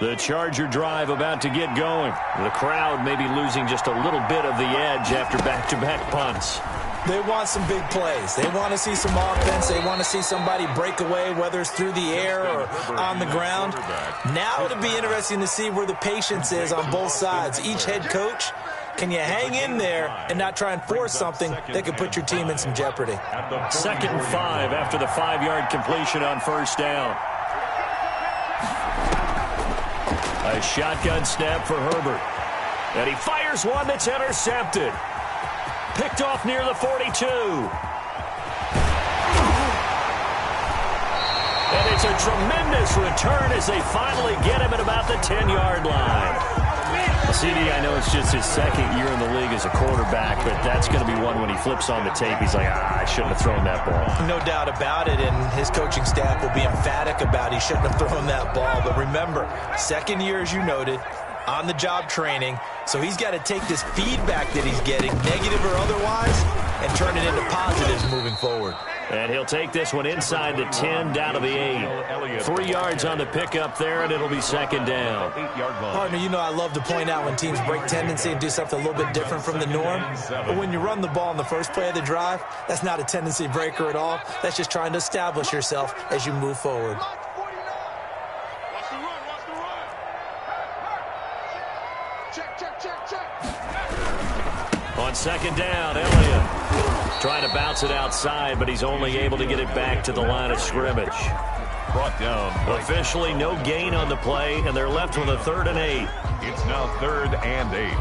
The Charger drive about to get going. The crowd may be losing just a little bit of the edge after back-to-back punts. They want some big plays. They want to see some offense. They want to see somebody break away, whether it's through the air or on the ground. Now it'll be interesting to see where the patience is on both sides. Each head coach, can you hang in there and not try and force something that could put your team in some jeopardy? 2nd and 5 after the 5-yard completion on first down. A shotgun snap for Herbert. And he fires one that's intercepted. Picked off near the 42. And it's a tremendous return as they finally get him at about the 10-yard line. CD, I know it's just his 2nd year in the league as a quarterback, but that's going to be one when he flips on the tape. He's like, I shouldn't have thrown that ball. No doubt about it, and his coaching staff will be emphatic about he shouldn't have thrown that ball. But remember, 2nd year, as you noted, on-the-job training, so he's got to take this feedback that he's getting, negative or otherwise, and turn it into positives moving forward. And he'll take this one inside the 10, down to the 8. 3 yards on the pickup there, and it'll be 2nd down. Partner, you know I love to point out when teams break tendency and do something a little bit different from the norm. But when you run the ball in the first play of the drive, that's not a tendency breaker at all. That's just trying to establish yourself as you move forward. On 2nd down, Elliott trying to bounce it outside, but he's only able to get it back to the line of scrimmage. Brought down. Officially no gain on the play, and they're left with a 3rd and 8. It's now 3rd and 8.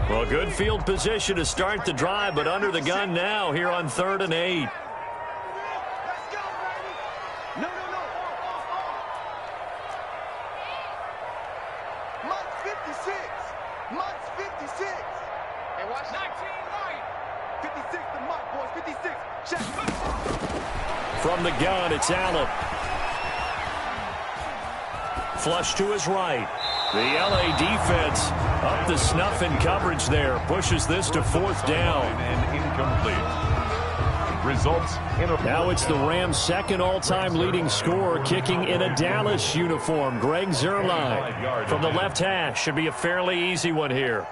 Well, good field position to start the drive, but under the gun now here on 3rd and 8. From the gun, it's Allen. Flush to his right. The LA defense up the snuff in coverage there. Pushes this to 4th down. And incomplete. Results in a... Now it's the Rams' 2nd all-time leading scorer kicking in a Dallas uniform. Greg Zuerlein from the left hash. Should be a fairly easy one here.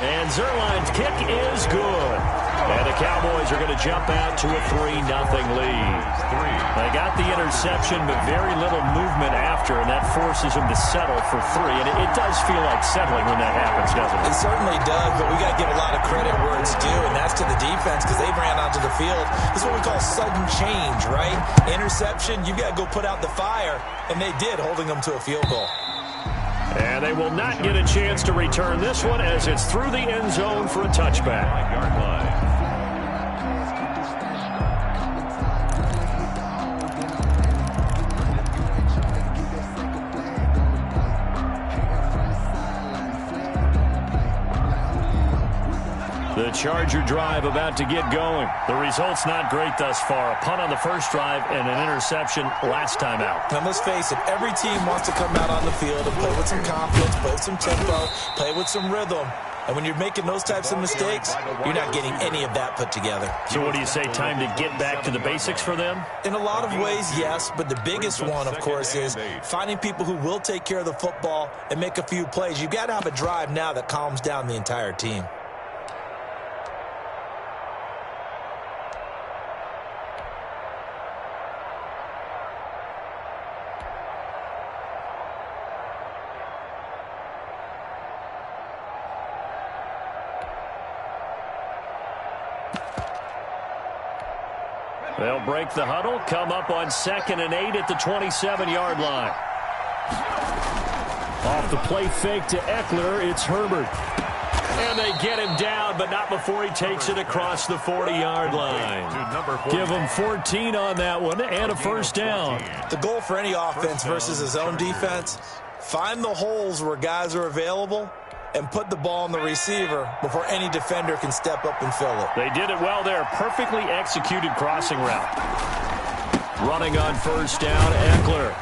And Zuerlein's kick is good. And the Cowboys are going to jump out to a 3-0 lead. They got the interception, but very little movement after, and that forces them to settle for 3. And it does feel like settling when that happens, doesn't it? It certainly does, but we got to give a lot of credit where it's due, and that's to the defense because they ran onto the field. This is what we call sudden change, right? Interception, you got to go put out the fire, and they did, holding them to a field goal. And they will not get a chance to return this one as it's through the end zone for a touchback. 5-yard line. The Charger drive about to get going. The result's not great thus far. A punt on the first drive and an interception last time out. Now, let's face it, every team wants to come out on the field and play with some confidence, play with some tempo, play with some rhythm. And when you're making those types of mistakes, you're not getting any of that put together. So what do you say, time to get back to the basics for them? In a lot of ways, yes, but the biggest one, of course, is finding people who will take care of the football and make a few plays. You've got to have a drive now that calms down the entire team. They'll break the huddle, come up on 2nd and 8 at the 27-yard line. Off the play fake to Eckler, it's Herbert. And they get him down, but not before he takes it across the 40-yard line. Give him 14 on that one and a 1st down. The goal for any offense versus his own defense, find the holes where guys are available and put the ball on the receiver before any defender can step up and fill it. They did it well there. Perfectly executed crossing route. Running on 1st down, Eckler.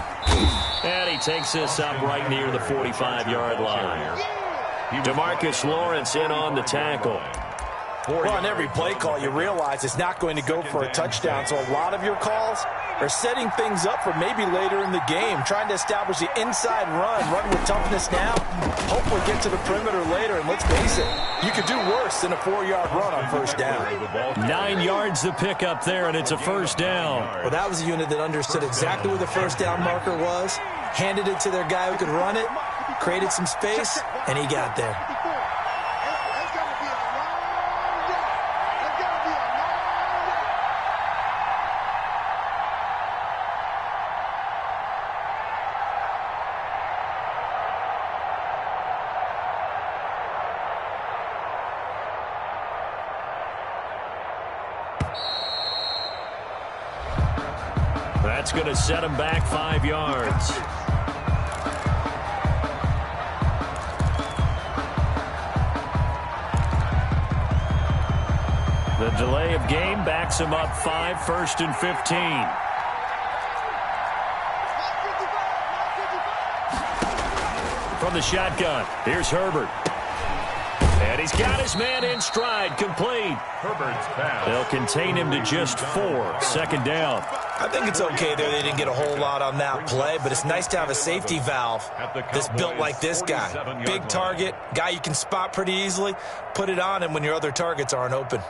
And he takes this up right near the 45-yard line. DeMarcus Lawrence in on the tackle. Well, on every play call, you realize it's not going to go for a touchdown. So a lot of your calls are setting things up for maybe later in the game, trying to establish the inside run with toughness now, hopefully get to the perimeter later. And let's face it, you could do worse than a 4-yard run on first down. 9 yards to pick up there, and it's a first down. Well, that was a unit that understood exactly where the first down marker was, handed it to their guy who could run it, created some space, and he got there. That's going to set him back 5 yards. The delay of game backs him up 5, 1st and 15. From the shotgun, here's Herbert. And he's got his man in stride, complete. Herbert's pass. They'll contain him to just 4, second down. I think it's okay there. They didn't get a whole lot on that play, but it's nice to have a safety valve that's built like this guy. Big target, guy you can spot pretty easily. Put it on him when your other targets aren't open.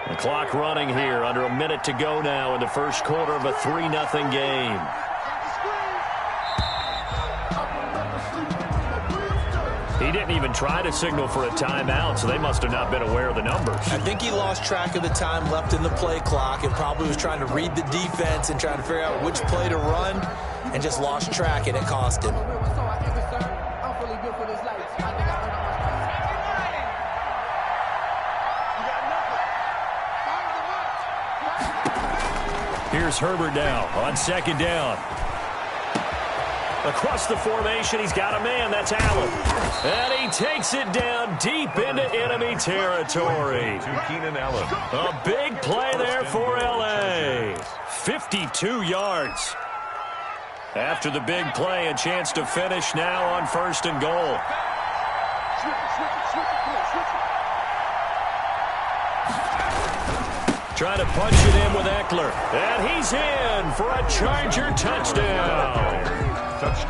The clock running here, under a minute to go now in the first quarter of a 3-0 game. He didn't even try to signal for a timeout, so they must have not been aware of the numbers. I think he lost track of the time left in the play clock and probably was trying to read the defense and trying to figure out which play to run and just lost track, and it cost him. Here's Herbert now on second down. Across the formation, he's got a man. That's Allen. And he takes it down deep into enemy territory. To Keenan Allen. A big play there for L.A. 52 yards. After the big play, a chance to finish now on 1st and goal. Trying to punch it in with Eckler. And he's in for a Charger touchdown.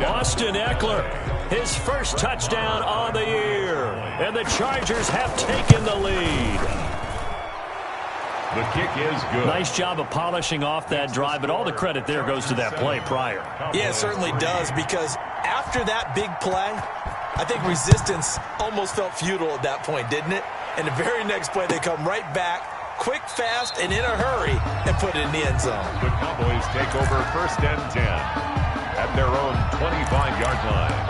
Austin Eckler, his first touchdown on the year. And the Chargers have taken the lead. The kick is good. Nice job of polishing off that drive, but all the credit there goes to that play prior. Yeah, it certainly does, because after that big play, I think resistance almost felt futile at that point, didn't it? And the very next play, they come right back, quick, fast, and in a hurry, and put it in the end zone. The Cowboys take over 1st and 10 at their own 25-yard line.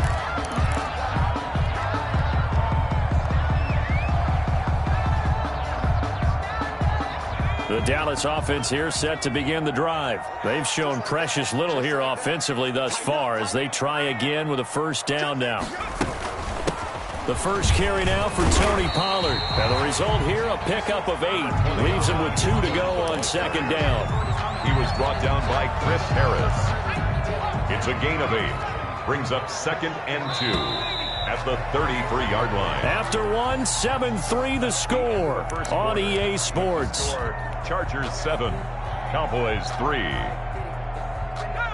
The Dallas offense here set to begin the drive. They've shown precious little here offensively thus far as they try again with a first down now. The first carry now for Tony Pollard. And the result here, a pickup of 8. Leaves him with 2 to go on second down. He was brought down by Chris Harris. It's a gain of 8. Brings up 2nd and 2 at the 33-yard line. After 1, 7-3 the score on EA Sports. Chargers 7, Cowboys 3.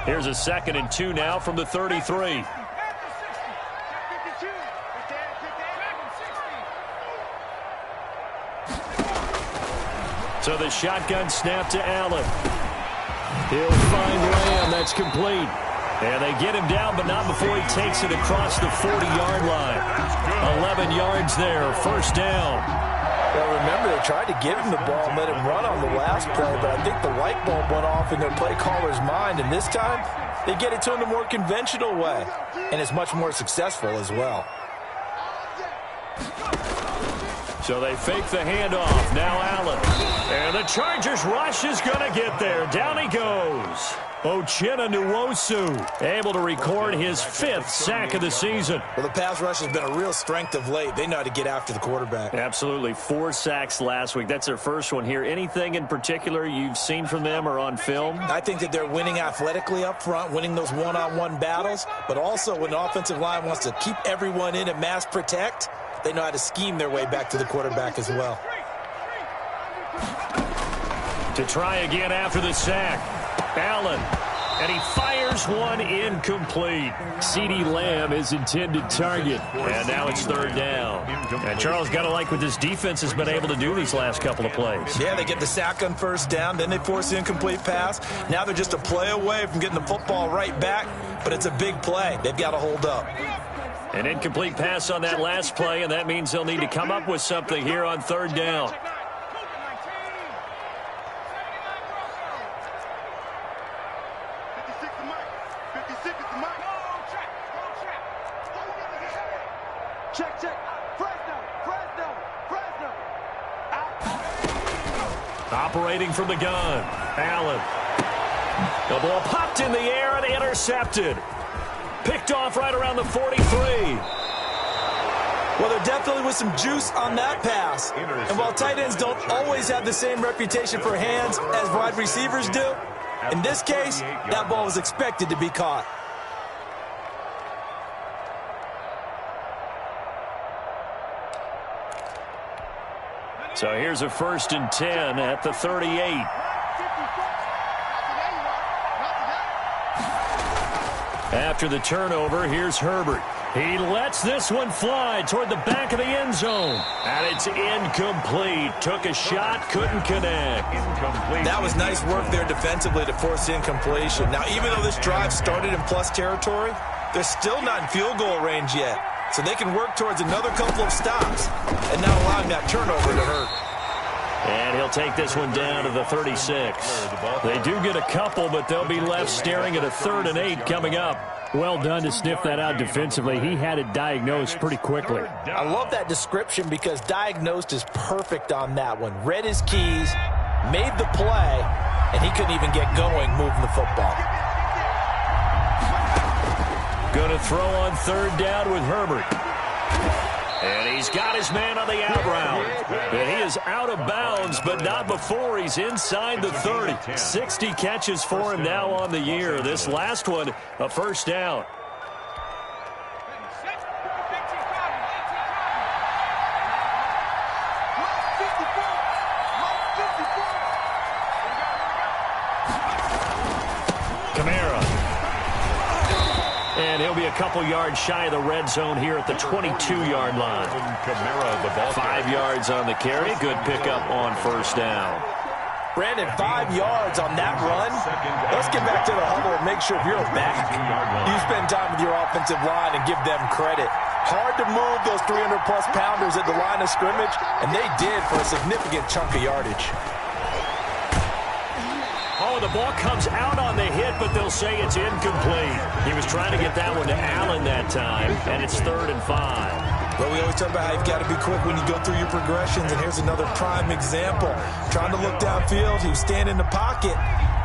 Here's a 2nd and 2 now from the 33. So the shotgun snap to Allen. He'll find Lamb. That's complete. And they get him down, but not before he takes it across the 40-yard line. 11 yards there, first down. Well, remember, they tried to give him the ball and let him run on the last play, but I think the light bulb went off in their play caller's mind, and this time they get it to him the more conventional way, and it's much more successful as well. So they fake the handoff. Now Allen. And And the Chargers rush is going to get there. Down he goes. Uchenna Nwosu able to record his 5th sack of the season. Well, the pass rush has been a real strength of late. They know how to get after the quarterback. Absolutely. 4 sacks last week. That's their first one here. Anything in particular you've seen from them or on film? I think that they're winning athletically up front, winning those one-on-one battles, but also when the offensive line wants to keep everyone in and mass protect, they know how to scheme their way back to the quarterback as well. To try again after the sack. Allen, and he fires one incomplete. CeeDee Lamb is intended target, and now it's 3rd down. And Charles, got to like what this defense has been able to do these last couple of plays. Yeah, they get the sack on 1st down, then they force the incomplete pass. Now they're just a play away from getting the football right back, but it's a big play. They've got to hold up. An incomplete pass on that last play, and that means they'll need to come up with something here on 3rd down. Operating from the gun, Allen. The ball popped in the air and intercepted. Picked off right around the 43. Well, there definitely was some juice on that pass. And while tight ends don't always have the same reputation for hands as wide receivers do, in this case, that ball was expected to be caught. So here's a 1st and 10 at the 38. After the turnover, here's Herbert. He lets this one fly toward the back of the end zone. And it's incomplete. Took a shot, couldn't connect. That was nice work there defensively to force incompletion. Now, even though this drive started in plus territory, they're still not in field goal range yet. So they can work towards another couple of stops and not allowing that turnover to hurt. And he'll take this one down to the 36. They do get a couple, but they'll be left staring at a 3rd and 8 coming up. Well done to sniff that out defensively. He had it diagnosed pretty quickly. I love that description because diagnosed is perfect on that one. Read his keys, made the play, and he couldn't even get going moving the football. Going to throw on 3rd down with Herbert. And he's got his man on the out route. And he is out of bounds, but not before he's inside the 30. 60 catches for him now on the year. This last one, a 1st down. And he'll be a couple yards shy of the red zone here at the 22-yard line. 5 yards on the carry. Good pickup on 1st down. Brandon, 5 yards on that run. Let's get back to the huddle and make sure you're back. You spend time with your offensive line and give them credit. Hard to move those 300-plus pounders at the line of scrimmage, and they did for a significant chunk of yardage. Oh, the ball comes out on the hit, but they'll say it's incomplete. He was trying to get that one to Allen that time, and it's 3rd and 5. Well, we always talk about how you've got to be quick when you go through your progressions, and here's another prime example. Trying to look downfield, he was standing in the pocket,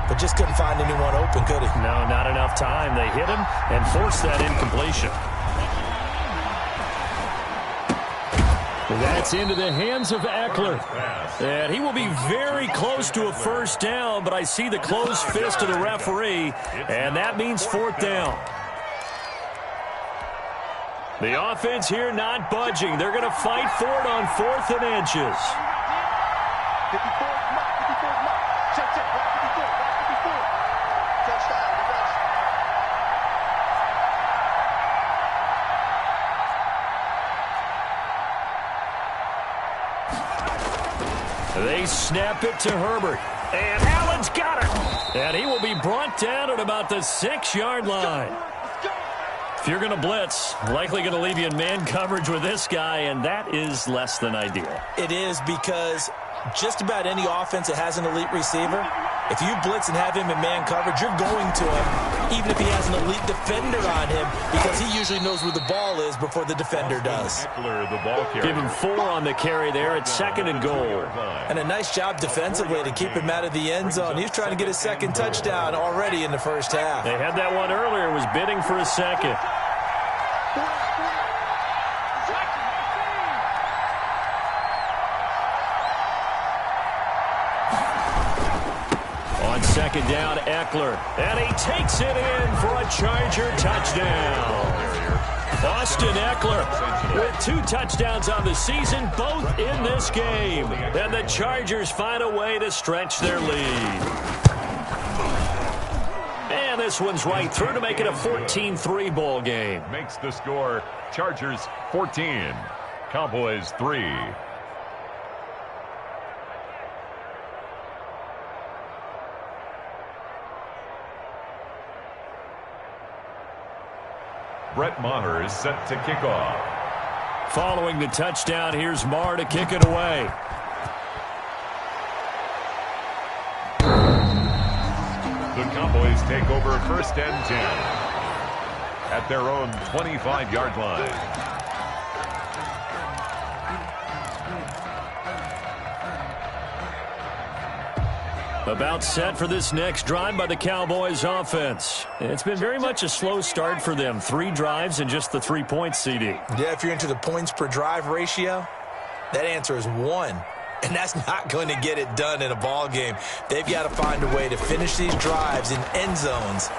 but just couldn't find anyone open, could he? No, not enough time. They hit him and forced that incompletion. That's into the hands of Eckler. And he will be very close to a 1st down, but I see the closed fist of the referee, and that means 4th down. The offense here not budging. They're going to fight for it on 4th and inches. They snap it to Herbert. And Allen's got it. And he will be brought down at about the 6-yard line. If you're going to blitz, likely going to leave you in man coverage with this guy, and that is less than ideal. It is, because just about any offense that has an elite receiver, If you blitz and have him in man coverage, you're going to him, even if he has an elite defender on him, because he usually knows where the ball is before the defender does. Give him 4 on the carry there at 2nd and goal. And a nice job defensively to keep him out of the end zone. He's trying to get his 2nd touchdown already in the first half. They had that one earlier, was bidding for a 2nd. On 2nd down, Eckler. And he takes it in for a Charger touchdown. Austin Eckler with 2 touchdowns on the season, both in this game. And the Chargers find a way to stretch their lead. And this one's right through to make it a 14-3 ball game. Makes the score Chargers 14, Cowboys 3. Brett Maher is set to kick off. Following the touchdown, here's Maher to kick it away. The Cowboys take over 1st and 10 at their own 25-yard line. About set for this next drive by the Cowboys offense. It's been very much a slow start for them. 3 drives and just the 3 points, CD. Yeah, if you're into the points per drive ratio, that answer is 1. And that's not going to get it done in a ball game. They've got to find a way to finish these drives in end zones,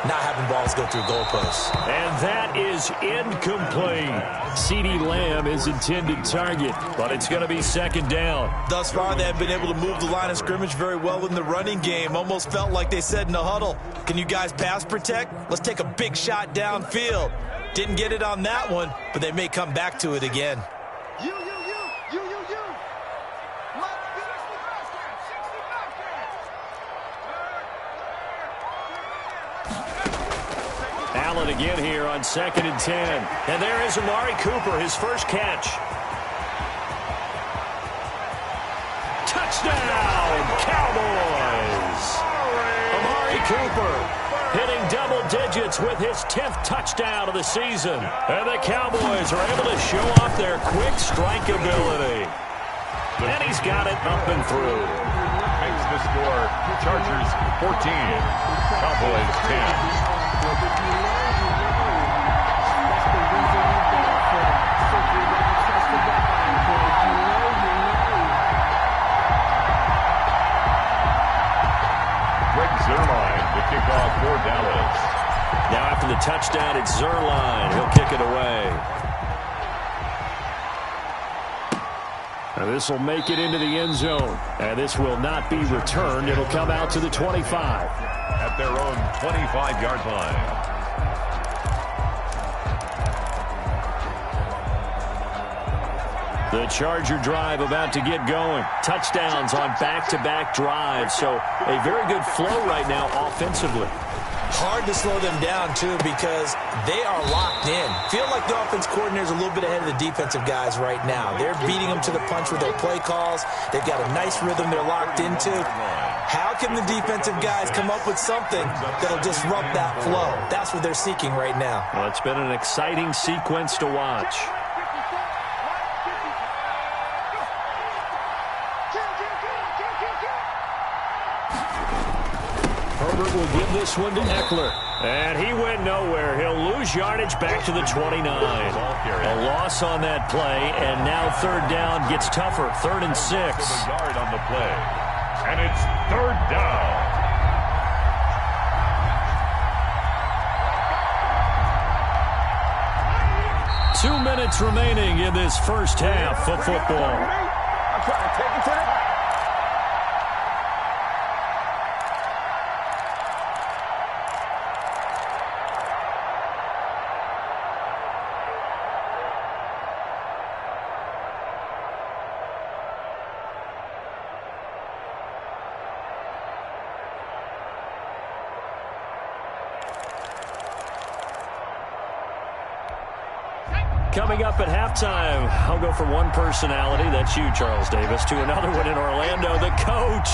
not having balls go through goalposts. And that is incomplete. CeeDee Lamb is intended target, but it's going to be 2nd down. Thus far, they have been able to move the line of scrimmage very well in the running game. Almost felt like they said in the huddle, can you guys pass protect? Let's take a big shot downfield. Didn't get it on that one, but they may come back to it again. Allen again here on 2nd and 10. And there is Amari Cooper, his first catch. Touchdown, Cowboys! Amari Cooper hitting double digits with his 10th touchdown of the season. And the Cowboys are able to show off their quick strike ability. And he's got it up and through. Makes the score Chargers 14, Cowboys 10. Zerline, the kickoff for Dallas. Now after the touchdown, it's Zerline. He'll kick it away. Now this will make it into the end zone. And this will not be returned. It'll come out to the 25. At their own 25-yard line. The Charger drive about to get going. Touchdowns on back-to-back drives. So a very good flow right now offensively. Hard to slow them down, too, because they are locked in. Feel like the offense coordinator is a little bit ahead of the defensive guys right now. They're beating them to the punch with their play calls. They've got a nice rhythm they're locked into. How can the defensive guys come up with something that'll disrupt that flow? That's what they're seeking right now. Well, it's been an exciting sequence to watch. Herbert will give this one to Eckler. And he went nowhere. He'll lose yardage back to the 29. A loss on that play, and now 3rd down gets tougher. 3rd and 6. A yard on the play. And it's 3rd down. Two minutes remaining in this first half of football. I'm trying to take it to the... Coming up at halftime, I'll go from one personality, that's you, Charles Davis, to another one in Orlando, the coach.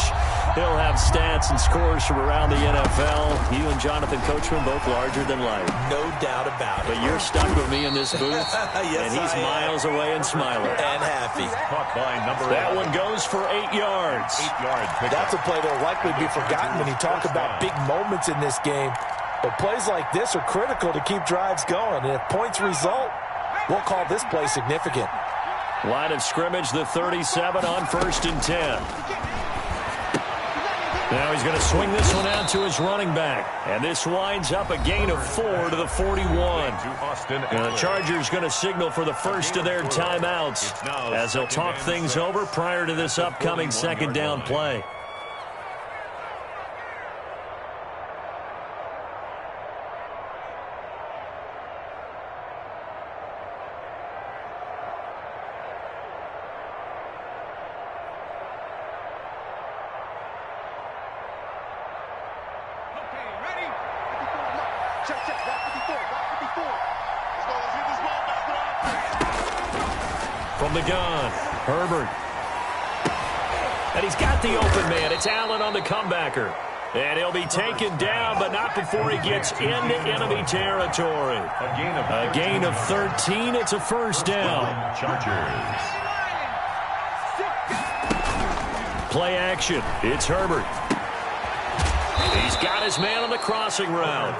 He'll have stats and scores from around the NFL. You and Jonathan Coachman, both larger than life. No doubt about it. But you're stuck with me in this booth, yes, and he's miles away and smiling. And happy. Caught by number That 11. one goes for 8 yards. 8 yards. That's a play that will likely be forgotten when you talk about big moments in this game. But plays like this are critical to keep drives going. And if points result, we'll call this play significant. Line of scrimmage, the 37 on 1st and 10. Now he's going to swing this one out to his running back. And this winds up a gain of 4 to the 41. And the Chargers going to signal for the first of their timeouts as they'll talk things over prior to this upcoming second down play. From the gun, Herbert. And he's got the open man. It's Allen on the comebacker. And he'll be taken down, but not before he gets into enemy territory. A gain of 13. It's a first down. Chargers. Play action. It's Herbert. He's got his man on the crossing route.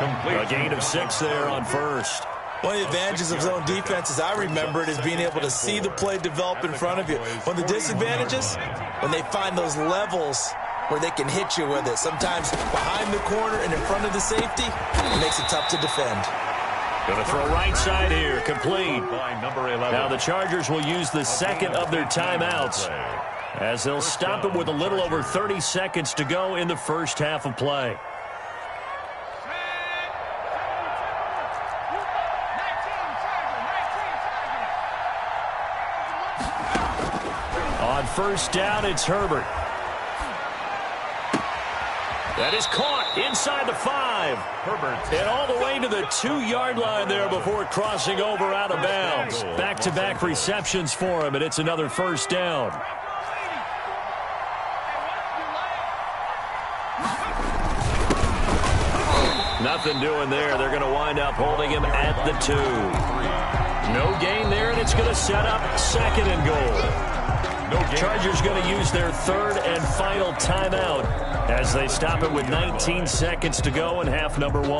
A gain of 6 there on first. One of the advantages of zone defense, as I remember it, is being able to see the play develop in front of you. One of the disadvantages, when they find those levels where they can hit you with it. Sometimes behind the corner and in front of the safety, it makes it tough to defend. Going to throw right side here, complete. Now the Chargers will use the second of their timeouts as they'll stop it with a little over 30 seconds to go in the first half of play. On first down, it's Herbert. That is caught inside the 5. Herbert. And all the way to the 2-yard line there before crossing over out of bounds. Back-to-back receptions for him, and it's another first down. Nothing doing there. They're going to wind up holding him at the 2. No gain there, and it's going to set up second and goal. Chargers going to use their third and final timeout as they stop it with 19 seconds to go in half number 1.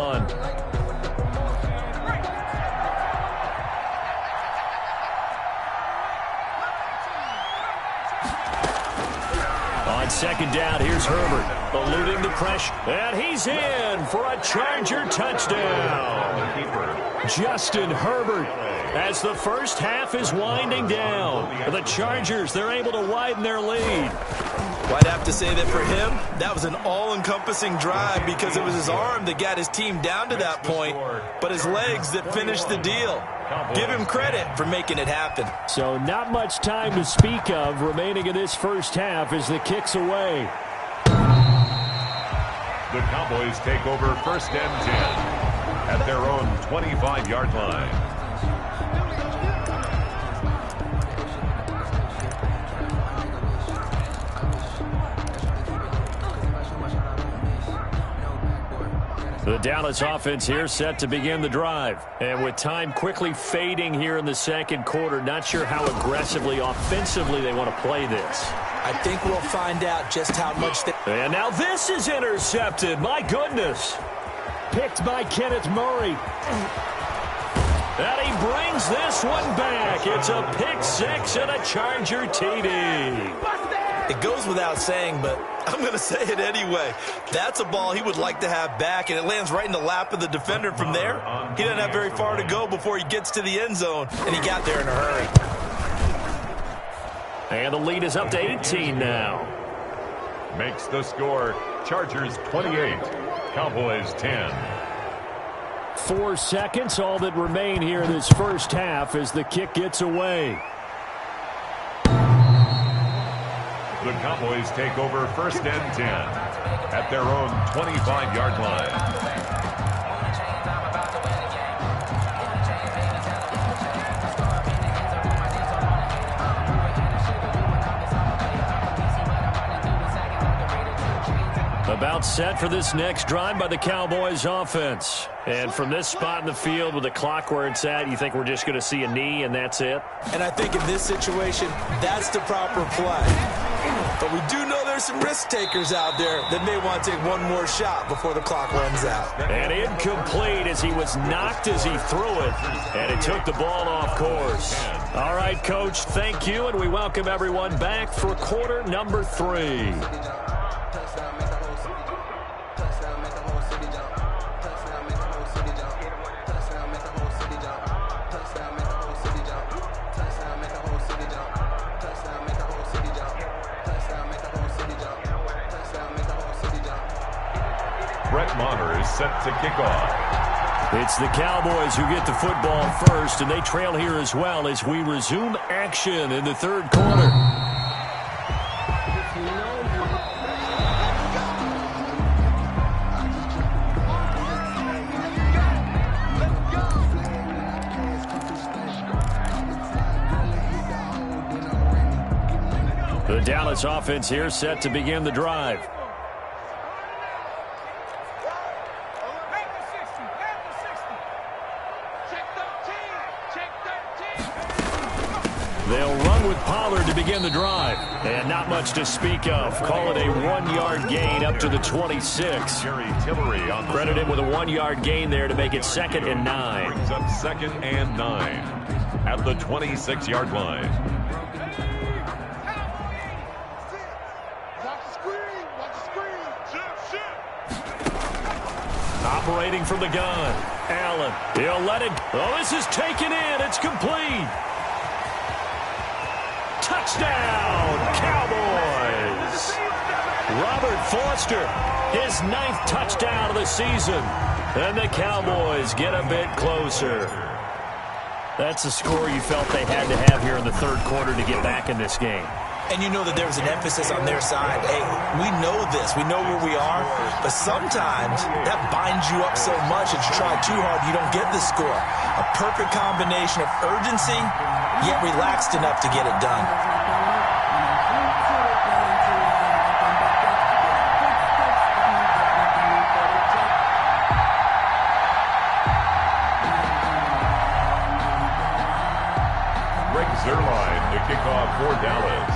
On second down, here's Herbert, eluding the pressure, and he's in for a Charger touchdown. Justin Herbert, as the first half is winding down. The Chargers, they're able to widen their lead. Well, I'd have to say that for him, that was an all-encompassing drive because it was his arm that got his team down to that point, but his legs that finished the deal. Give him credit for making it happen. So not much time to speak of remaining in this first half as the kick's away. The Cowboys take over first and 10 at their own 25-yard line. The Dallas offense here set to begin the drive. And with time quickly fading here in the second quarter, not sure how aggressively, offensively they want to play this. I think we'll find out just how much they... And now this is intercepted. My goodness. Picked by Kenneth Murray. And he brings this one back. It's a pick 6 and a Charger TD. It goes without saying, but I'm going to say it anyway. That's a ball he would like to have back, and it lands right in the lap of the defender from there. He doesn't have very far to go before he gets to the end zone, and he got there in a hurry. And the lead is up to 18 now. Makes the score Chargers 28, Cowboys 10. 4 seconds, all that remain here in this first half as the kick gets away. The Cowboys take over first and 10 at their own 25-yard line. About set for this next drive by the Cowboys offense. And from this spot in the field with the clock where it's at, you think we're just going to see a knee and that's it? And I think in this situation, that's the proper play. But we do know there's some risk takers out there that may want to take one more shot before the clock runs out. And incomplete as he was knocked as he threw it. And it took the ball off course. All right, Coach, thank you. And we welcome everyone back for quarter number 3. Set to kick off. It's the Cowboys who get the football first, and they trail here as well as we resume action in the third quarter. The Dallas offense here set to begin the drive. They'll run with Pollard to begin the drive. And not much to speak of. Call it a 1-yard gain up to the 26. Credit him with a 1-yard gain there to make it 2nd and 9. Brings up 2nd and 9 at the 26-yard line. Operating from the gun. Allen. He'll let it. Oh, this is taken in. It's complete. Touchdown, Cowboys! Robert Foster, his 9th touchdown of the season. And the Cowboys get a bit closer. That's a score you felt they had to have here in the third quarter to get back in this game. And you know that there was an emphasis on their side. Hey, we know this. We know where we are. But sometimes that binds you up so much that you try too hard, you don't get the score. A perfect combination of urgency, yet relaxed enough to get it done. Zerline to kick off for Dallas.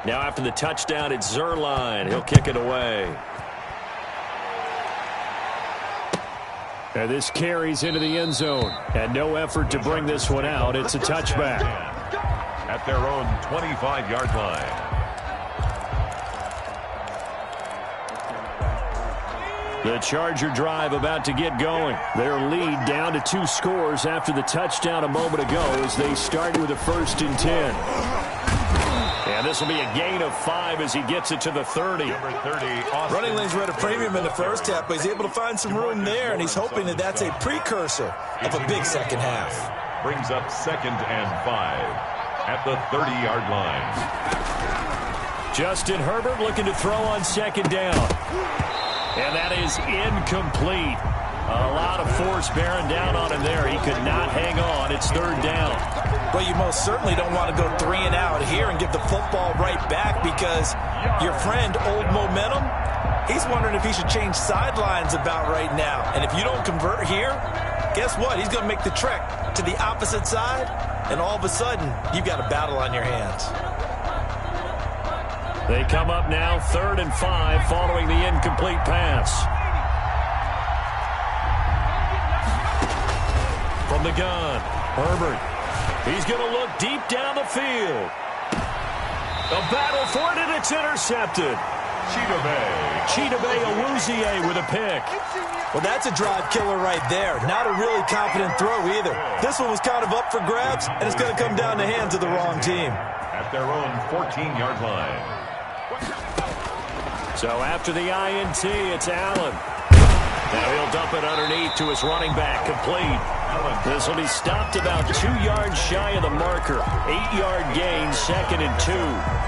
Now after the touchdown, it's Zerline. He'll kick it away. And this carries into the end zone. And no effort to bring this one out. It's a touchback. At their own 25-yard line. The Charger drive about to get going. Their lead down to 2 scores after the touchdown a moment ago as they start with a 1st and 10. And this will be a gain of 5 as he gets it to the 30. Number 30, Running lanes were at a premium in the first half, but he's able to find some room there, and he's hoping that that's a precursor of a big second half. Brings up 2nd and 5 at the 30-yard line. Justin Herbert looking to throw on 2nd down. And that is incomplete. A lot of force bearing down on him there. He could not hang on. It's 3rd down. Well, you most certainly don't want to go 3 and out here and get the football right back because your friend, Old Momentum, he's wondering if he should change sidelines about right now. And if you don't convert here, guess what? He's going to make the trek to the opposite side, and all of a sudden, you've got a battle on your hands. They come up now 3rd and 5 following the incomplete pass. From the gun, Herbert. He's going to look deep down the field. A battle for it, and it's intercepted. Chidobe Awuzie with a pick. Well, that's a drive killer right there. Not a really confident throw either. This one was kind of up for grabs, and it's going to come down the hands of the wrong team. At their own 14-yard line. So after the INT, it's Allen. Now he'll dump it underneath to his running back, complete. This will be stopped about 2 yards shy of the marker. 8-yard gain, 2nd and 2.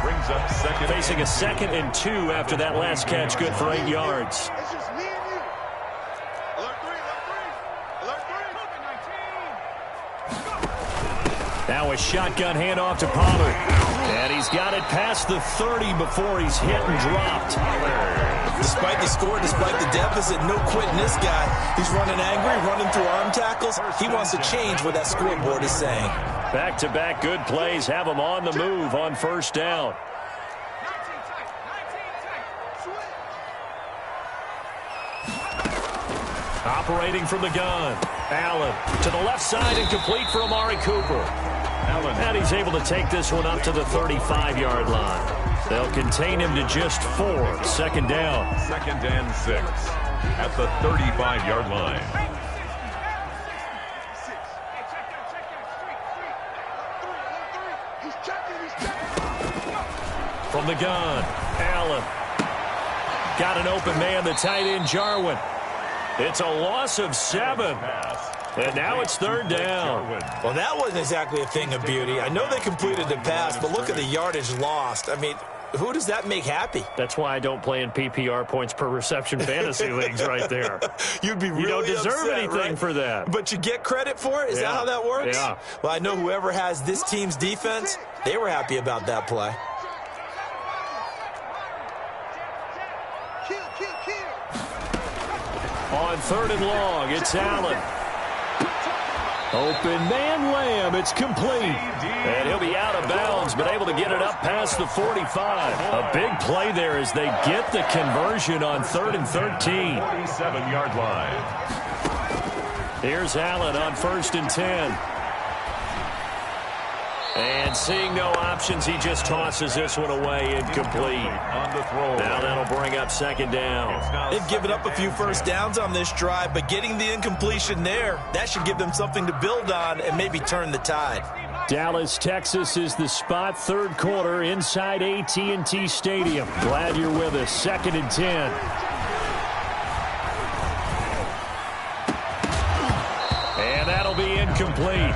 Brings up second. Facing a 2nd and 2 after that last catch, good for 8 yards. It's just me and you. Alert 3. Now a shotgun handoff to Pollard. And he's got it past the 30 before he's hit and dropped. Despite the score, despite the deficit, no quitting this guy. He's running angry, running through arm tackles. He wants to change what that scoreboard is saying. Back-to-back good plays have him on the move on first down. Operating from the gun. Allen to the left side and complete for Amari Cooper. And he's able to take this one up to the 35-yard line. They'll contain him to just 4. 2nd down. 2nd and 6 at the 35-yard line. From the gun, Allen. Got an open man, the tight end, Jarwin. It's a loss of 7. And now it's 3rd down. Well, that wasn't exactly a thing of beauty. I know they completed the pass, but look at the yardage lost. I mean, who does that make happy? That's why I don't play in PPR points per reception fantasy leagues right there. You'd be really You don't deserve upset, anything right? for that. But you get credit for it? Is that how that works? Yeah. Well, I know whoever has this team's defense, they were happy about that play. On 3rd and long, it's Allen. Open man Lamb, it's complete. And he'll be out of bounds, but able to get it up past the 45. A big play there as they get the conversion on 3rd and 13. 47-yard line. Here's Allen on 1st and 10. And seeing no options, he just tosses this one away incomplete. On the throw. Now that'll bring up 2nd down. They've given up a few first downs on this drive, but getting the incompletion there, that should give them something to build on and maybe turn the tide. Dallas, Texas is the spot, 3rd quarter inside AT&T Stadium. Glad you're with us. 2nd and 10. And that'll be incomplete.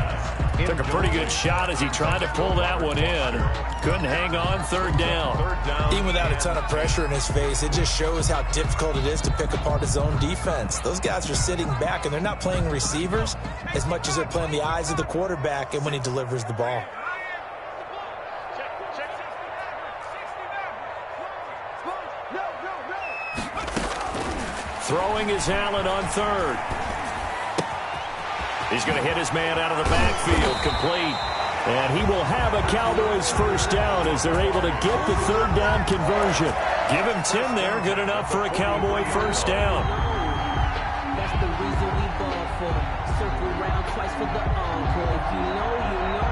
Took a pretty good shot as he tried to pull that one in. Couldn't hang on. 3rd down. Even without a ton of pressure in his face, it just shows how difficult it is to pick apart his own defense. Those guys are sitting back, and they're not playing receivers as much as they're playing the eyes of the quarterback and when he delivers the ball. Throwing is Allen on 3rd. He's going to hit his man out of the backfield, complete. And he will have a Cowboys first down as they're able to get the 3rd down conversion. Give him 10 there, good enough for a Cowboy first down. That's the reason we ball for. Circle round twice for the encore. If you know, you know.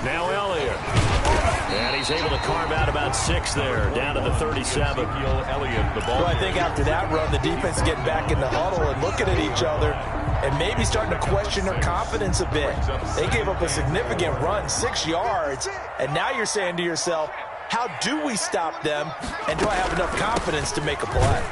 Now Elliott. And he's able to carve out about 6 there, down to the 37. Elliott, the ball. Well, I think after that run, the defense is getting back in the huddle and looking at each other and maybe starting to question their confidence a bit. They gave up a significant run, 6 yards, and now you're saying to yourself, how do we stop them, and do I have enough confidence to make a play?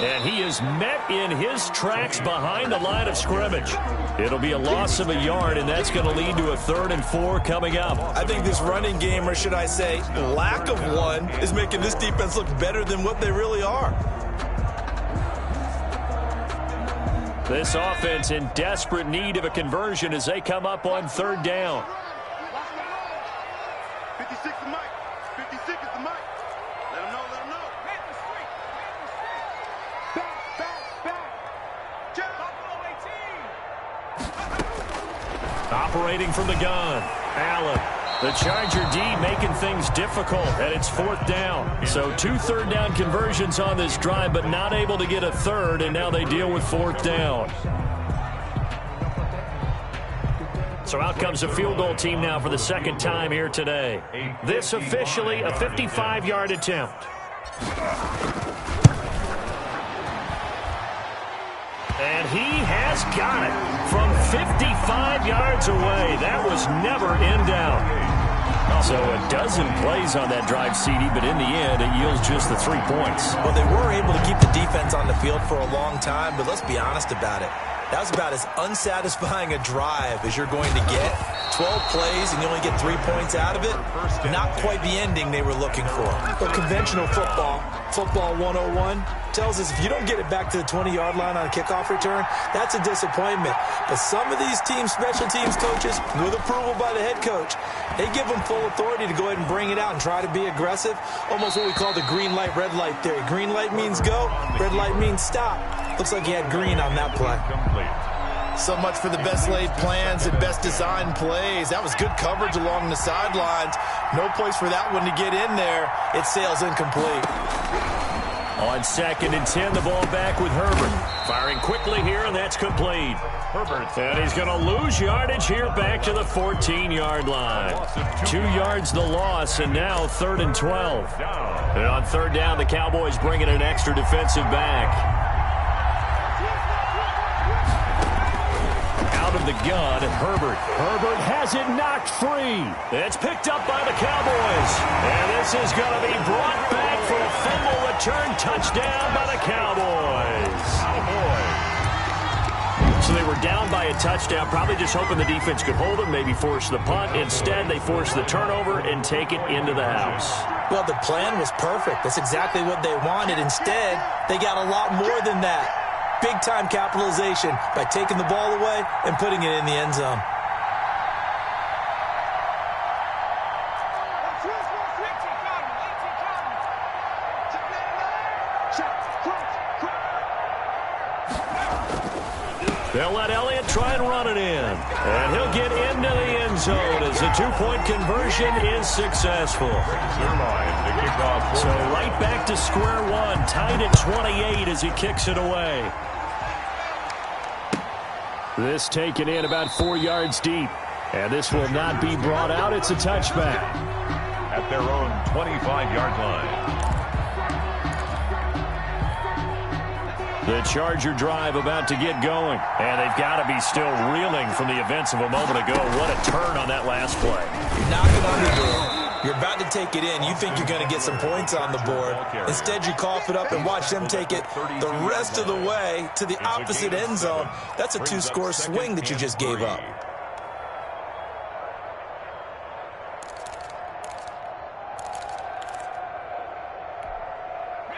And he is met in his tracks behind the line of scrimmage. It'll be a loss of a yard, and that's going to lead to a 3rd and 4 coming up. I think this running game, or should I say lack of one, is making this defense look better than what they really are. This offense in desperate need of a conversion as they come up on 3rd down. 56 is Mike. 56 is the Mike. Let him know, let him know. Operating from the gun, Allen. The Charger D making things difficult, and it's 4th down. So 2 3rd down conversions on this drive, but not able to get a 3rd, and now they deal with 4th down. So out comes a field goal team now for the 2nd time here today. This officially a 55-yard attempt. And he has got it from 55 yards away. That was never in doubt. So a dozen plays on that drive, CD, but in the end, it yields just the 3 points. Well, they were able to keep the defense on the field for a long time, but let's be honest about it. That was about as unsatisfying a drive as you're going to get. 12 plays and you only get 3 points out of it. Not quite the ending they were looking for. But conventional football 101, tells us if you don't get it back to the 20-yard line on a kickoff return, that's a disappointment. But some of these teams, special teams coaches, with approval by the head coach, they give them full authority to go ahead and bring it out and try to be aggressive. Almost what we call the green light, red light theory. Green light means go, red light means stop. Looks like he had green on that play. So much for the best laid plans and best designed plays. That was good coverage along the sidelines. No place for that one to get in there. It sails incomplete. On 2nd and 10, the ball back with Herbert. Firing quickly here, and that's complete. Herbert. And he's going to lose yardage here back to the 14-yard line. 2 yards the loss, and now 3rd and 12. And on 3rd down, the Cowboys bring in an extra defensive back. Out of the gun, Herbert. Herbert has it knocked free. It's picked up by the Cowboys. And this is going to be brought back for a fumble return touchdown by the Cowboys. So they were down by a touchdown, probably just hoping the defense could hold them, maybe force the punt. Instead, they force the turnover and take it into the house. Well, the plan was perfect. That's exactly what they wanted. Instead, they got a lot more than that. Big-time capitalization by taking the ball away and putting it in the end zone. They'll let Elliott try and run it in. And he'll get into the end zone as the 2-point conversion is successful. So right back to square one, tied at 28 as he kicks it away. This taken in about 4 yards deep. And this will not be brought out. It's a touchback. At their own 25-yard line. The Charger drive about to get going. And they've got to be still reeling from the events of a moment ago. What a turn on that last play. You're knocking on the door. You're about to take it in. You think you're going to get some points on the board. Instead, you cough it up and watch them take it the rest of the way to the opposite end zone. That's a 2-score swing that you just gave up.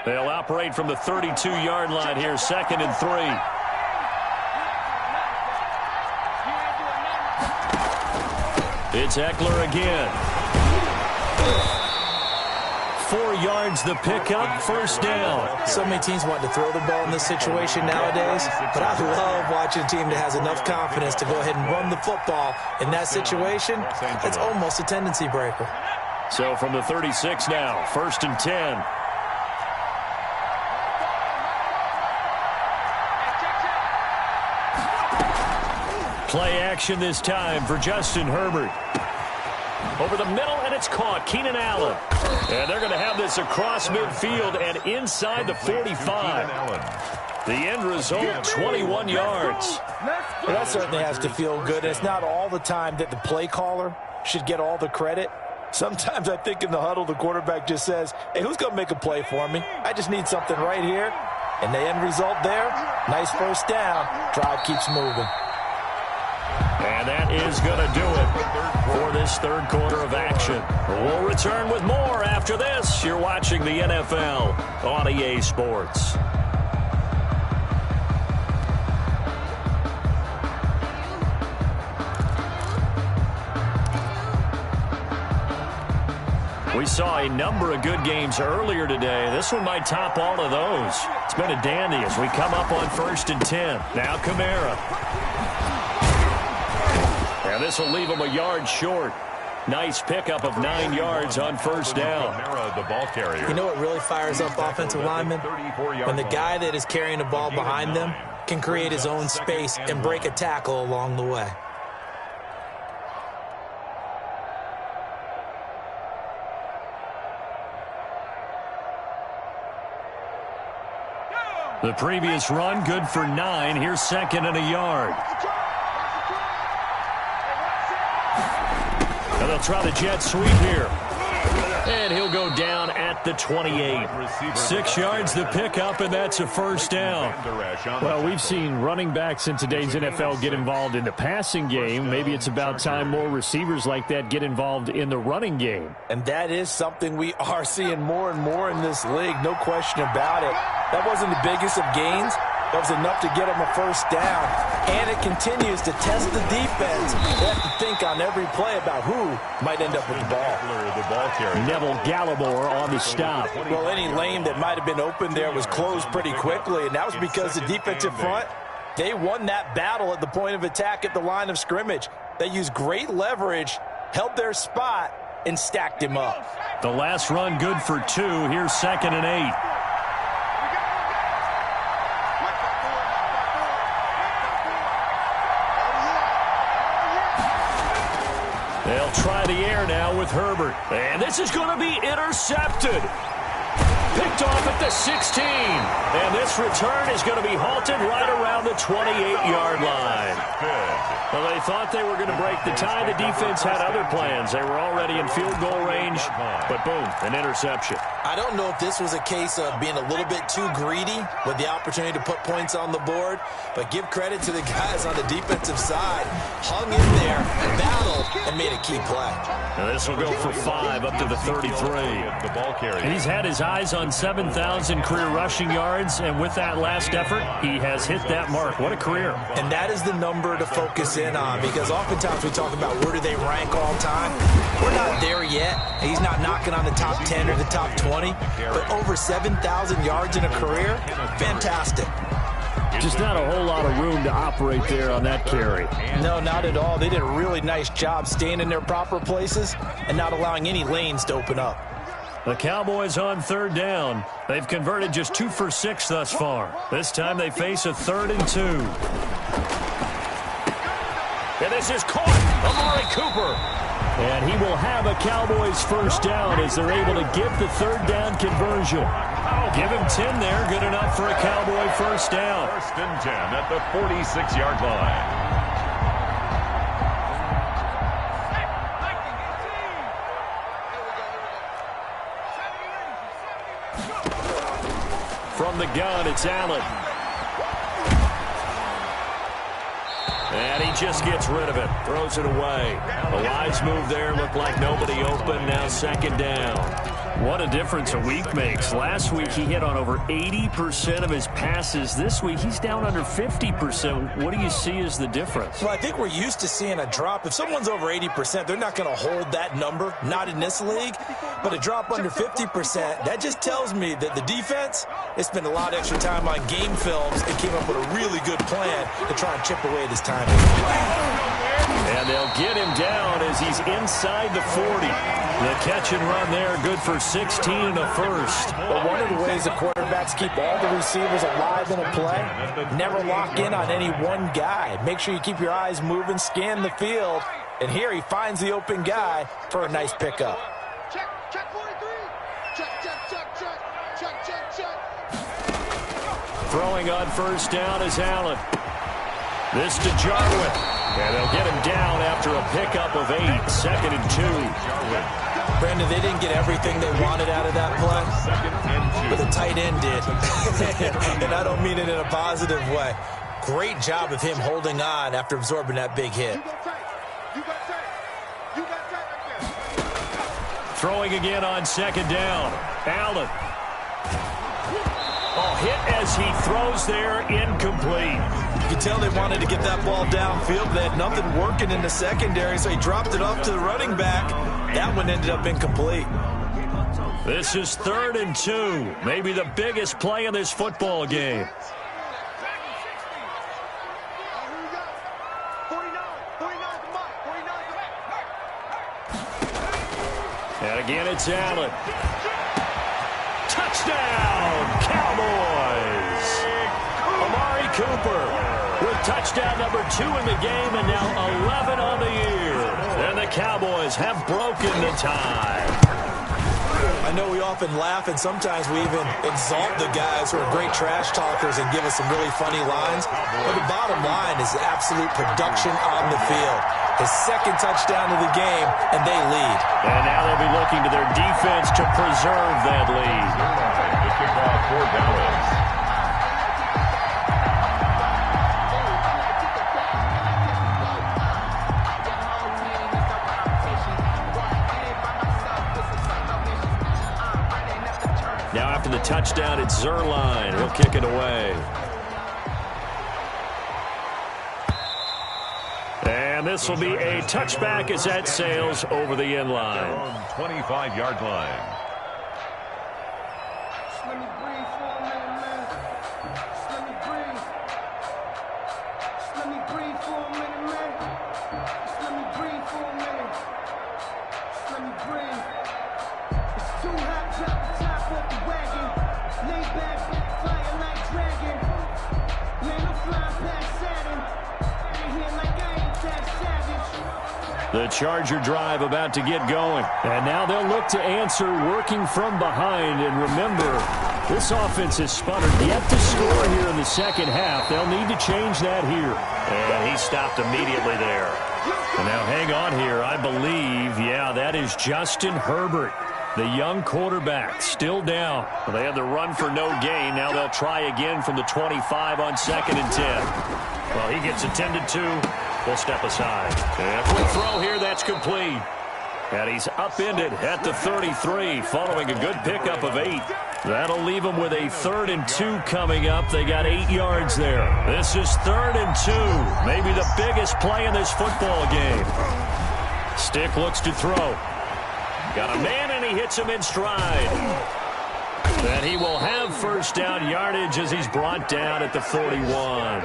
They'll operate from the 32-yard line here, 2nd and 3. It's Eckler again. 4 yards the pickup, first down. So many teams want to throw the ball in this situation nowadays, but I love watching a team that has enough confidence to go ahead and run the football in that situation. It's almost a tendency breaker. So from the 36 now, 1st and 10. Play action this time for Justin Herbert. Over the middle, and it's caught. Keenan Allen. And they're going to have this across midfield and inside the 45. The end result, 21 yards. Well, that certainly has to feel good. It's not all the time that the play caller should get all the credit. Sometimes I think in the huddle, the quarterback just says, hey, who's going to make a play for me? I just need something right here. And the end result there, nice first down. Drive keeps moving. And that is going to do it for this 3rd quarter of action. We'll return with more after this. You're watching the NFL on EA Sports. We saw a number of good games earlier today. This one might top all of those. It's been a dandy as we come up on 1st and 10. Now Kamara. And this will leave him a yard short. Nice pickup of 9 yards on first down. You know what really fires up offensive linemen? When the guy that is carrying the ball behind them can create his own space and break a tackle along the way. The previous run, good for 9. Here's second and a yard. And they'll try the jet sweep here. And he'll go down at the 28. 6 yards the pickup, and that's a first down. Well, we've seen running backs in today's NFL get involved in the passing game. Maybe it's about time more receivers like that get involved in the running game. And that is something we are seeing more and more in this league, no question about it. That wasn't the biggest of gains. That was enough to get them a first down. And it continues to test the defense. They have to think on every play about who might end up with the ball. Neville Gallimore on the stop. Well, any lane that might have been open there was closed pretty quickly, and that was because the defensive front, they won that battle at the point of attack at the line of scrimmage. They used great leverage, held their spot, and stacked him up. The last run good for 2. Here's second and 8. They'll try the air now with Herbert. And this is going to be intercepted. Picked off at the 16. And this return is going to be halted right around the 28-yard line. Well, they thought they were going to break the tie. The defense had other plans. They were already in field goal range. But boom, an interception. I don't know if this was a case of being a little bit too greedy with the opportunity to put points on the board, but give credit to the guys on the defensive side. Hung in there, battled, and made a key play. Now this will go for 5 up to the 33. The ball carrier. And he's had his eyes on 7,000 career rushing yards, and with that last effort, he has hit that mark. What a career. And that is the number to focus in on, because oftentimes we talk about where do they rank all time. We're not there yet. He's not knocking on the top 10 or the top 20, but over 7,000 yards in a career, fantastic. Just not a whole lot of room to operate there on that carry. No, not at all. They did a really nice job staying in their proper places and not allowing any lanes to open up. The Cowboys on third down. They've converted just 2 for 6 thus far. This time they face a 3rd and 2. And this is caught. Amari Cooper. And he will have a Cowboys first down as they're able to get the 3rd down conversion. Give him 10 there. Good enough for a Cowboy first down. 1st and 10 at the 46-yard line. From the gun, it's Allen. And he just gets rid of it. Throws it away. A wise move there. Looked like nobody open. Now 2nd down. What a difference a week makes. Last week he hit on over 80% of his passes. This week he's down under 50%. What do you see as the difference? Well, I think we're used to seeing a drop. If someone's over 80%, they're not going to hold that number. Not in this league. But a drop under 50%, that just tells me that the defense has spent a lot of extra time on game films and came up with a really good plan to try and chip away this time. And they'll get him down as he's inside the 40. The catch and run there, good for 16 and a first. But one of the ways the quarterbacks keep all the receivers alive in a play, never lock in on any one guy. Make sure you keep your eyes moving, scan the field. And here he finds the open guy for a nice pickup. Check 43. Check. Throwing on first down is Allen. This to Jarwin. And they'll get him down after a pickup of 8. 2nd and 2. Brandon, they didn't get everything they wanted out of that play, but the tight end did. And I don't mean it in a positive way. Great job of him holding on after absorbing that big hit. You got tight. Throwing again on 2nd down. Allen. Oh, hit as he throws there, incomplete. You can tell they wanted to get that ball downfield. They had nothing working in the secondary, so he dropped it off to the running back. That one ended up incomplete. This is 3rd and 2. Maybe the biggest play in this football game. 49 And again, it's Allen. Touchdown, Cowboys! Amari Cooper with touchdown number 2 in the game and now 11 on the year. And the Cowboys have broken the tie. I I know we often laugh, and sometimes we even exalt the guys who are great trash talkers and give us some really funny lines. But the bottom line is absolute production on the field. His second touchdown of the game, and they lead. And now they'll be looking to their defense to preserve that lead. The kickoff for Dallas. Now after the touchdown, it's Zuerlein. He'll kick it away. And this will be a touchback as that sails over the end line. 25-yard line. Let me breathe for a minute, man. Let me breathe. Let me breathe for a minute, man. Let me breathe for a minute. Let me breathe. It's too hot, drop the top off the wagon. Lay back, fire like dragon. Man, I'm flying past Saturn. Ain't here like I ain't that savage. The Charger drive about to get going. And now they'll look to answer working from behind. And remember, this offense has sputtered yet to score here in the second half. They'll need to change that here. And he stopped immediately there. And now hang on here. I believe, yeah, that is Justin Herbert, the young quarterback, still down. Well, they had the run for no gain. Now they'll try again from the 25 on 2nd and 10. Well, he gets attended to. We'll step aside. And quick throw here. That's complete. And he's upended at the 33 following a good pickup of 8. That'll leave him with a 3rd and 2 coming up. They got 8 yards there. This is 3rd and 2. Maybe the biggest play in this football game. Stick looks to throw. Got a man, and he hits him in stride. And he will have first down yardage as he's brought down at the 41.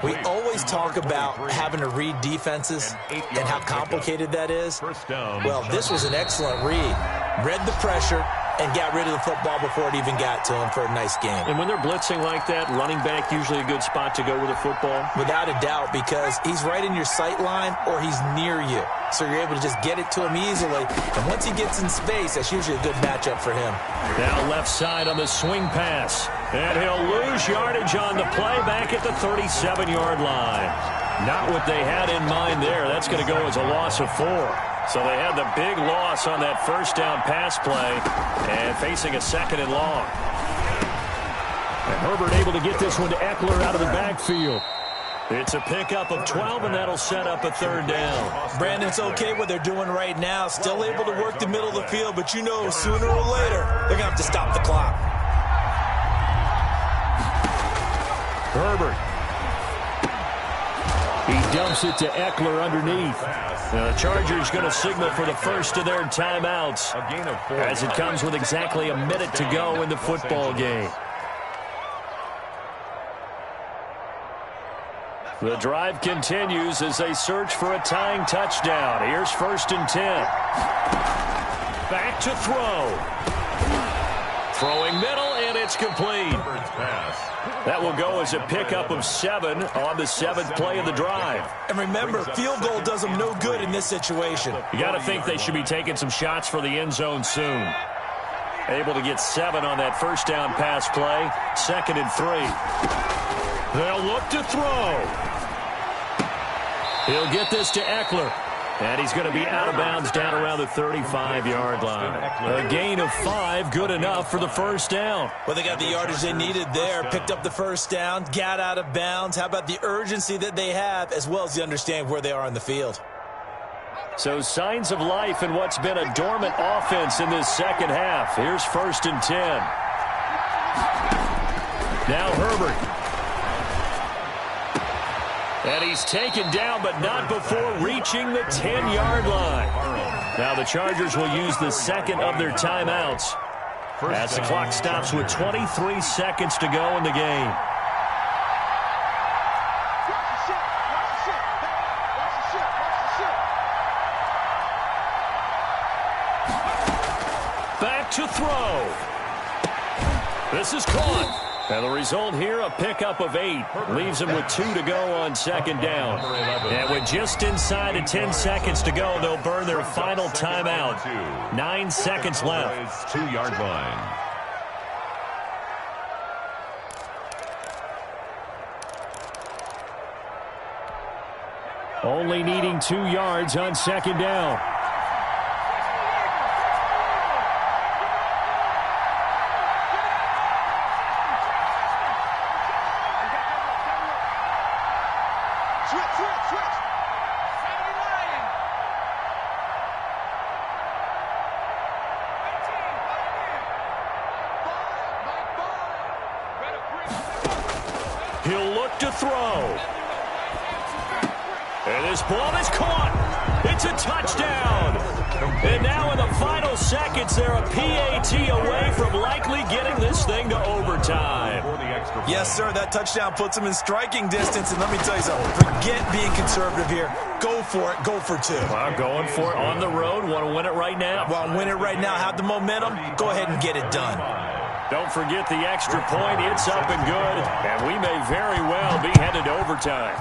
We always talk about having to read defenses and how complicated that is. Well, this was an excellent read. Read the pressure and got rid of the football before it even got to him for a nice game. And when they're blitzing like that, running back usually a good spot to go with a football? Without a doubt, because he's right in your sight line or he's near you. So you're able to just get it to him easily. And once he gets in space, that's usually a good matchup for him. Now left side on the swing pass. And he'll lose yardage on the play back at the 37-yard line. Not what they had in mind there. That's going to go as a loss of 4. So they had the big loss on that first down pass play and facing a 2nd and long. And Herbert able to get this one to Eckler out of the backfield. It's a pickup of 12, and that'll set up a 3rd down. Brandon, it's okay what they're doing right now. Still able to work the middle of the field, but you know sooner or later they're going to have to stop the clock. Herbert. He dumps it to Eckler underneath. The Chargers going to signal for the first of their timeouts as it comes with exactly a minute to go in the football game. The drive continues as they search for a tying touchdown. Here's 1st and 10. Back to throw. Throwing middle, and it's complete. That will go as a pickup of 7 on the 7th play of the drive. And remember, field goal does them no good in this situation. You got to think they should be taking some shots for the end zone soon. Able to get 7 on that first down pass play. 2nd and 3. They'll look to throw. He'll get this to Eckler. And he's going to be out of bounds down around the 35-yard line. A gain of 5, good enough for the first down. Well, they got the yardage they needed there, picked up the first down, got out of bounds. How about the urgency that they have, as well as the understand where they are on the field? So signs of life in what's been a dormant offense in this second half. Here's 1st and 10. Now Herbert. And he's taken down, but not before reaching the 10-yard line. Now the Chargers will use the 2nd of their timeouts as the clock stops with 23 seconds to go in the game. Back to throw. This is caught. And the result here, a pickup of 8. Leaves them with 2 to go on second down. And with just inside of 10 seconds to go, they'll burn their final timeout. 9 seconds left. 2-yard line. Only needing 2 yards on second down. He'll look to throw. And this ball is caught. It's a touchdown. And now in the final seconds, they're a PAT away from likely getting this thing to overtime. Yes, sir, that touchdown puts them in striking distance. And let me tell you something, forget being conservative here. Go for it. Go for 2. Well, going for it on the road. Want to win it right now. Want to win it right now. Have the momentum. Go ahead and get it done. Don't forget the extra point. It's up and good. And we may very well be headed to overtime.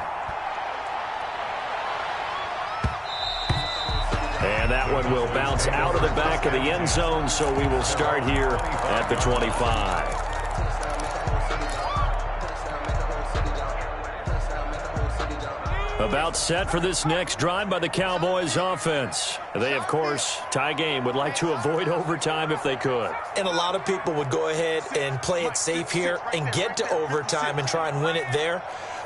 And that one will bounce out of the back of the end zone, so we will start here at the 25. About set for this next drive by the Cowboys offense. They, of course, tie game, would like to avoid overtime if they could. And a lot of people would go ahead and play it safe here and get to overtime and try and win it there.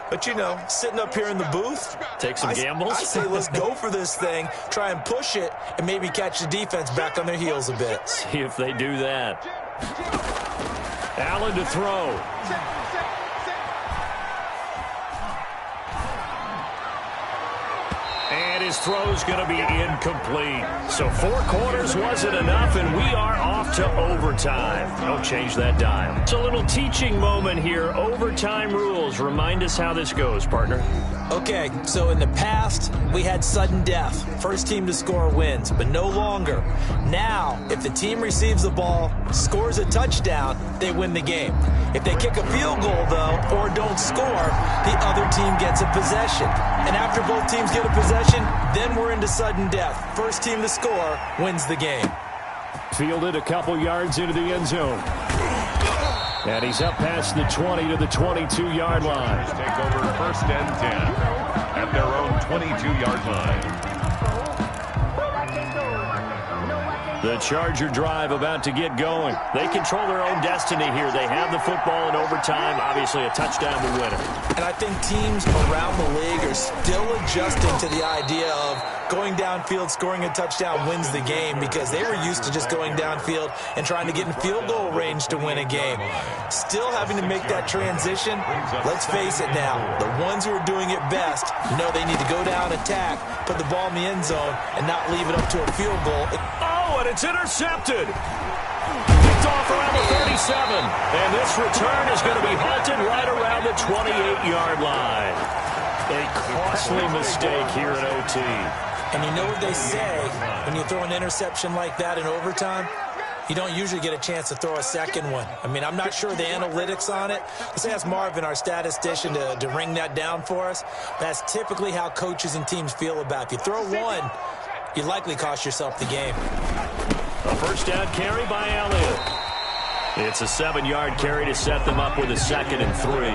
But, you know, sitting up here in the booth, take some gambles. I say let's go for this thing, try and push it, and maybe catch the defense back on their heels a bit. See if they do that. Allen to throw. And his throw's going to be incomplete. So 4 quarters wasn't enough, and we are off to overtime. Don't change that dial. It's a little teaching moment here. Overtime rules. Remind us how this goes, partner. Okay, so in the past, we had sudden death. First team to score wins, but no longer. Now, if the team receives the ball, scores a touchdown, they win the game. If they kick a field goal, though, or don't score, the other team gets a possession. And after both teams get a possession, then we're into sudden death. First team to score wins the game. Fielded a couple yards into the end zone. And he's up past the 20 to the 22-yard line. Take over 1st and 10 at their own 22-yard line. The Charger drive about to get going. They control their own destiny here. They have the football in overtime. Obviously, a touchdown to win it. And I think teams around the league are still adjusting to the idea of going downfield, scoring a touchdown wins the game, because they were used to just going downfield and trying to get in field goal range to win a game. Still having to make that transition. Let's face it now, the ones who are doing it best know they need to go down, attack, put the ball in the end zone, and not leave it up to a field goal. Oh, and it's intercepted. Picked off around the 37. And this return is going to be halted right around the 28-yard line. A costly mistake here in OT. And you know what they say, when you throw an interception like that in overtime, you don't usually get a chance to throw a second one. I mean, I'm not sure the analytics on it. Let's ask Marvin, our statistician, to ring that down for us. That's typically how coaches and teams feel about it. If you throw one, you likely cost yourself the game. A first down carry by Elliott. It's a 7-yard carry to set them up with a 2nd and 3.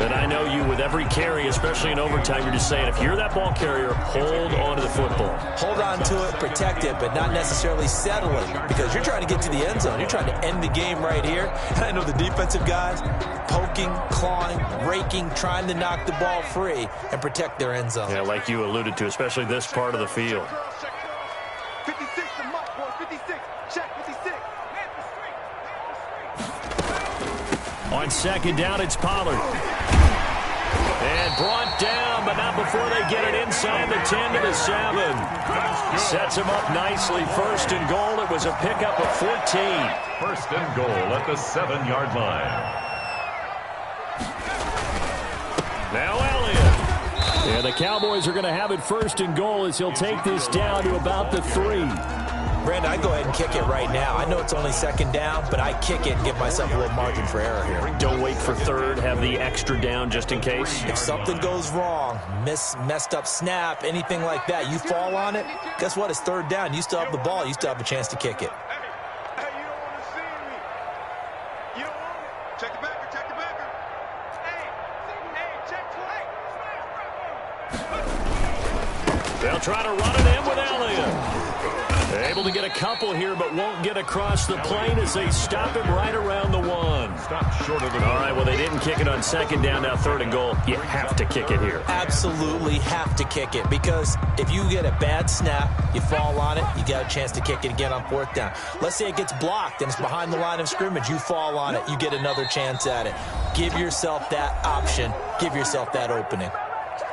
And I know you, with every carry, especially in overtime, you're just saying, if you're that ball carrier, hold on to the football. Hold on to it, protect it, but not necessarily settle it, because you're trying to get to the end zone. You're trying to end the game right here. And I know the defensive guys poking, clawing, raking, trying to knock the ball free and protect their end zone. Yeah, like you alluded to, especially this part of the field. 56 to Mike, boy, 56. Check 56. On second down, it's Pollard. And brought down, but not before they get it inside the 10 to the 7. Sets him up nicely. 1st and goal. It was a pickup of 14. 1st and goal at the 7-yard line. Now Elliott. And the Cowboys are going to have it 1st and goal as he'll take this down to about the 3. Brandon, I go ahead and kick it right now. I know it's only second down, but I kick it and give myself a little margin for error here. Don't wait for third. Have the extra down just in case. If something goes wrong, messed up snap, anything like that, you fall on it, guess what? It's third down. You still have the ball. You still have a chance to kick it. Hey, you don't want to see me. You don't want it. Check the backer, check the backer. Hey, check twice. They'll try to run it in with Elliott. Able to get a couple here, but won't get across the plane as they stop him right around the one. Stop short of the All right, well, they didn't kick it on second down, now third and goal. You have to kick it here. Absolutely have to kick it, because if you get a bad snap, you fall on it, you got a chance to kick it again on fourth down. Let's say it gets blocked and it's behind the line of scrimmage. You fall on it, you get another chance at it. Give yourself that option. Give yourself that opening.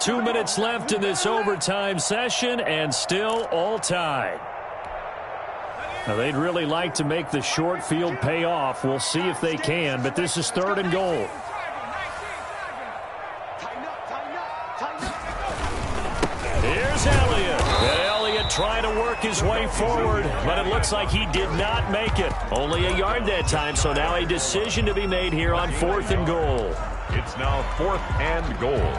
2 minutes left in this overtime session, and still all tied. Now, they'd really like to make the short field pay off. We'll see if they can, but this is third and goal. Here's Elliott. And Elliott trying to work his way forward, but it looks like he did not make it. Only a yard that time, so now a decision to be made here on fourth and goal. It's now fourth and goal.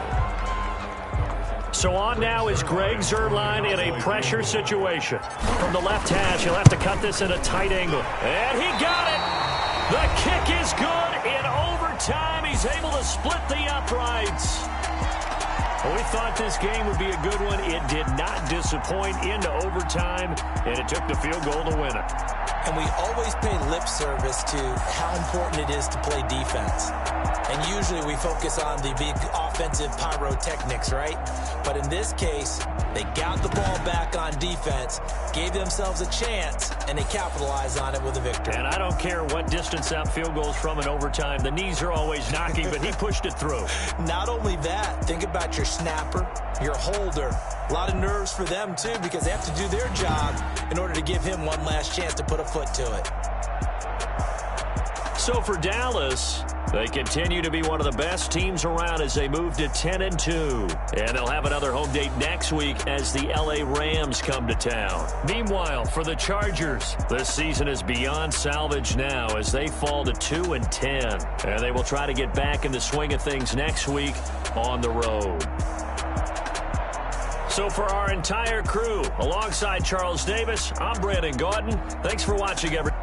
So on now is Greg Zuerlein in a pressure situation. From the left hash, he'll have to cut this at a tight angle. And he got it! The kick is good in overtime. He's able to split the uprights. Well, we thought this game would be a good one. It did not disappoint into overtime, and it took the field goal to win it. And we always pay lip service to how important it is to play defense. And usually we focus on the big offensive pyrotechnics, right? But in this case, they got the ball back on defense, gave themselves a chance, and they capitalized on it with a victory. And I don't care what distance out field goals from in overtime. The knees are always knocking, but he pushed it through. Not only that, think about your snapper, your holder. A lot of nerves for them, too, because they have to do their job in order to give him one last chance to put a foot to it. So for Dallas, they continue to be one of the best teams around as they move to 10-2. And they'll have another home date next week as the LA Rams come to town. Meanwhile, for the Chargers, this season is beyond salvage now as they fall to 2-10. And they will try to get back in the swing of things next week on the road. So for our entire crew, alongside Charles Davis, I'm Brandon Gaudin. Thanks for watching, everyone.